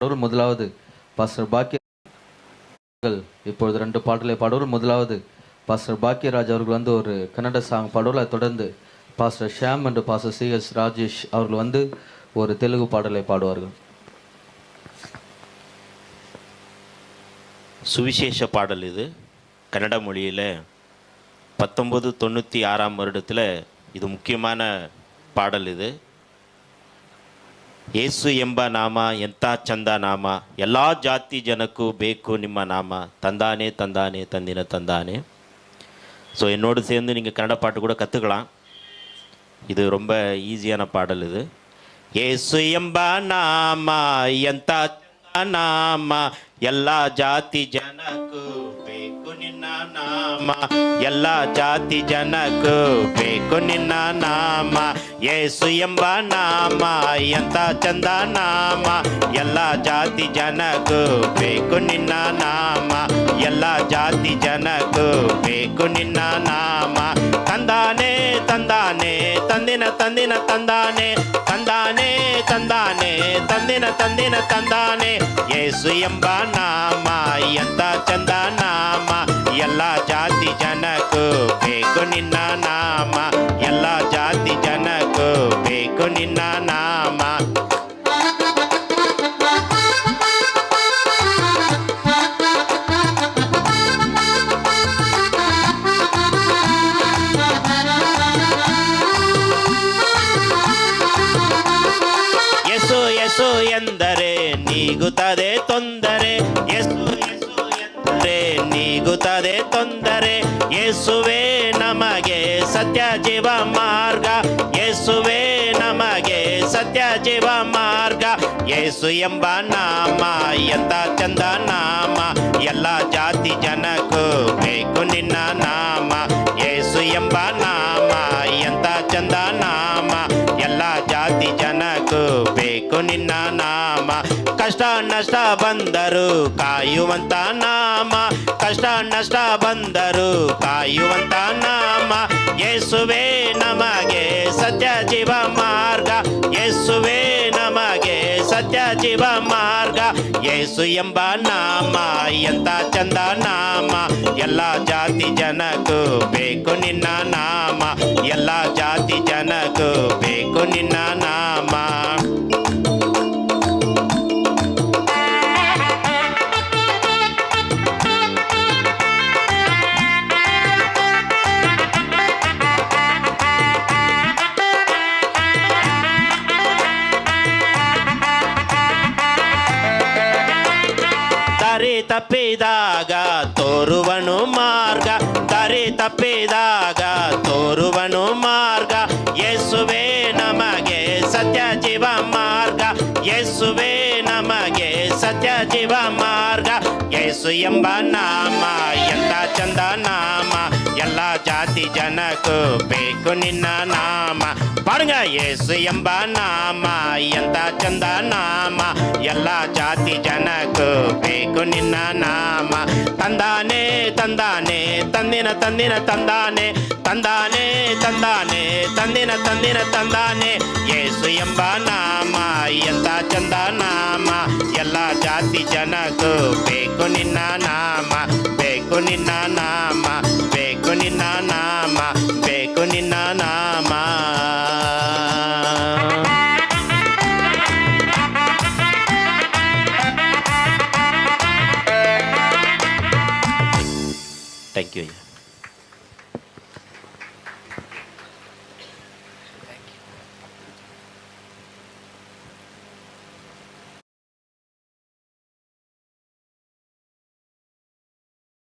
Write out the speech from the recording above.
பாடல் முதலாவது பாஸ்டர் பாக்கிய இப்பொழுது 2 பாடலை பாடுவோம். முதலாவது பாஸ்டர் பாக்கியராஜ் அவர்கள் வந்து ஒரு கன்னட சாங் பாடுவோம். அதை தொடர்ந்து பாஸ்டர் ஷியாம் என்று பாஸ்டர் CS ராஜேஷ் அவர்கள் வந்து ஒரு தெலுங்கு பாடலை பாடுவார்கள். சுவிசேஷ பாடல் இது கன்னட மொழியில் 1996 வருடத்தில் இது முக்கியமான பாடல். இது ಯೇಸು ಎಂಬ ನಾಮ ಎಂಥ ಚಂದ ನಾಮ ಎಲ್ಲ ಜಾತಿ ಜನಕ್ಕೂ ಬೇಕು ನಿಮ್ಮ ನಾಮ ತಂದಾನೆ ತಂದಾನೆ ತಂದಿನ ತಂದಾನೆ. ஸோ என்னோடு சேர்ந்து நீங்கள் கன்னட பாட்டு கூட கற்றுக்கலாம். இது ரொம்ப ஈஸியான பாடல். இது ಯೇಸು ಎಂಬ ನಾಮ ಎಂಥ ಚಂದ ನಾಮ ಎಲ್ಲ ಜಾತಿ ಜನಕ್ಕೂ ಬೇಕು ನಿನ್ನ ನಾಮ ಎಲ್ಲ ಜಾತಿ ಜನಕ್ಕೂ ಬೇಕು ನಿನ್ನ ನಾಮ ಯೇಸು ಎಂಬ ನಾಮ ಎಂಥ ಚಂದ ನಾಮ ಎಲ್ಲ ಜಾತಿ ಜನಕ್ಕೂ ಬೇಕು ನಿನ್ನ ನಾಮ ಎಲ್ಲ ಜಾತಿ ಜನಕ್ಕೂ ಬೇಕು ನಿನ್ನ ನಾಮ ತಂದಾನೆ ತಂದಾನೆ ತಂದಿನ ತಂದಿನ ತಂದಾನೆ ತಂದಾನೆ ತಂದಾನೆ ತಂದಿನ ತಂದಿನ ತಂದಾನೆ ಯೇಸು ಎಂಬ ನಾಮ ಎಂಥ ಚಂದ ನಾಮ ಎಲ್ಲ ಜಾತಿ ಜನಕ್ಕೂ ಬೇಕು ನಿನ್ನ ನಾಮ ಎಲ್ಲ ಜಾತಿ ಜನಕ್ಕೂ ಬೇಕು ನಿನ್ನ ನಾಮ. ಯೇಸು ಯೇಸು ಎಂದರೆ ನೀಗುತ್ತದೆ ತೊಂದರೆ ಯೇಸು ಯೇಸು ಎಂದರೆ ನೀಗುತ್ತದೆ ತೊಂದರೆ ಯೇಸುವೇ ನಮಗೆ ಸತ್ಯ ಜೀವ ಮಾರ್ಗ ಯೇಸುವೇ ನಮಗೆ ಸತ್ಯ ಜೀವ ಮಾರ್ಗ ಯೇಸು ಎಂಬ ನಾಮ ಎಂಥ ಚಂದ ನಾಮ ಎಲ್ಲ ಜಾತಿ ಜನಕ್ಕೂ ಬೇಕು ನಿನ್ನ ನಾಮ ಯೇಸು ಎಂಬ ನಾಮ ಎಂಥ ಚಂದ ನಾಮ ಎಲ್ಲ ಜಾತಿ ಜನಕ್ಕೂ ಬೇಕು ನಿನ್ನ ನಾಮ. ಕಷ್ಟ ನಷ್ಟ ಬಂದರು ಕಾಯುವಂತ ನಾಮ ಕಷ್ಟ ನಷ್ಟ ಬಂದರು ಕಾಯುವಂತ ನಾಮ ಯೇಸುವೇ ನಮಗೆ ಸತ್ಯ ಜೀವ ಮಾರ್ಗ ಯೇಸುವೇ ನಮಗೆ ಸತ್ಯ ಜೀವ ಮಾರ್ಗ ಯೇಸು ಎಂಬ ನಾಮ ಎಂಥ ಚಂದ ನಾಮ ಎಲ್ಲ ಜಾತಿ ಜನಕ್ಕೂ ಬೇಕು ನಿನ್ನ ನಾಮ ಎಲ್ಲ ಜಾತಿ ಜನಕ್ಕೂ ಬೇಕು ನಿನ್ನ ನಾಮ. ದಾರಿ ತಪ್ಪಿದಾಗ ತೋರುವನು ಮಾರ್ಗ ದಾರಿ ತಪ್ಪಿದಾಗ ತೋರುವನು ಮಾರ್ಗ ಯೇಸುವೇ ನಮಗೆ ಸತ್ಯ ಜೀವ ಮಾರ್ಗ ಯೇಸುವೇ ನಮಗೆ ಸತ್ಯ ಜೀವ ಮಾರ್ಗ ಯೇಸು ಎಂಬ ನಾಮ ಎಂಥ ಚಂದ ನಾಮ ಎಲ್ಲ ಜಾತಿ ಜನಕ್ಕೂ ಬೇಕು ನಿನ್ನ ನಾಮ. ಪಾಡುಗ ಯೇಸು ಎಂಬ ನಾಮ ಎಂಥ ಚಂದ ನಾಮ ಎಲ್ಲ ಜಾತಿ ಜನಕ್ಕೂ ಬೇಕು ನಿನ್ನ ನಾಮ. ತಂದಾನೆ ತಂದಾನೆ ತಂದಿನ ತಂದಿನ ತಂದಾನೆ ತಂದಾನೆ ತಂದಾನೆ ತಂದಿನ ತಂದಿನ ತಂದಾನೆ ಯೇಸು ಎಂಬ ನಾಮ ಎಂಥ ಚಂದ ನಾಮ ಎಲ್ಲ ಜಾತಿ ಜನಕ್ಕೂ ಬೇಕು ನಿನ್ನ ನಾಮ ಬೇಕು ನಿನ್ನ ನಾಮ ಬೇಕು ನಿನ್ನ ನಾಮ ಬೇಕು ನಿನ್ನ ನಾಮ. Thank you.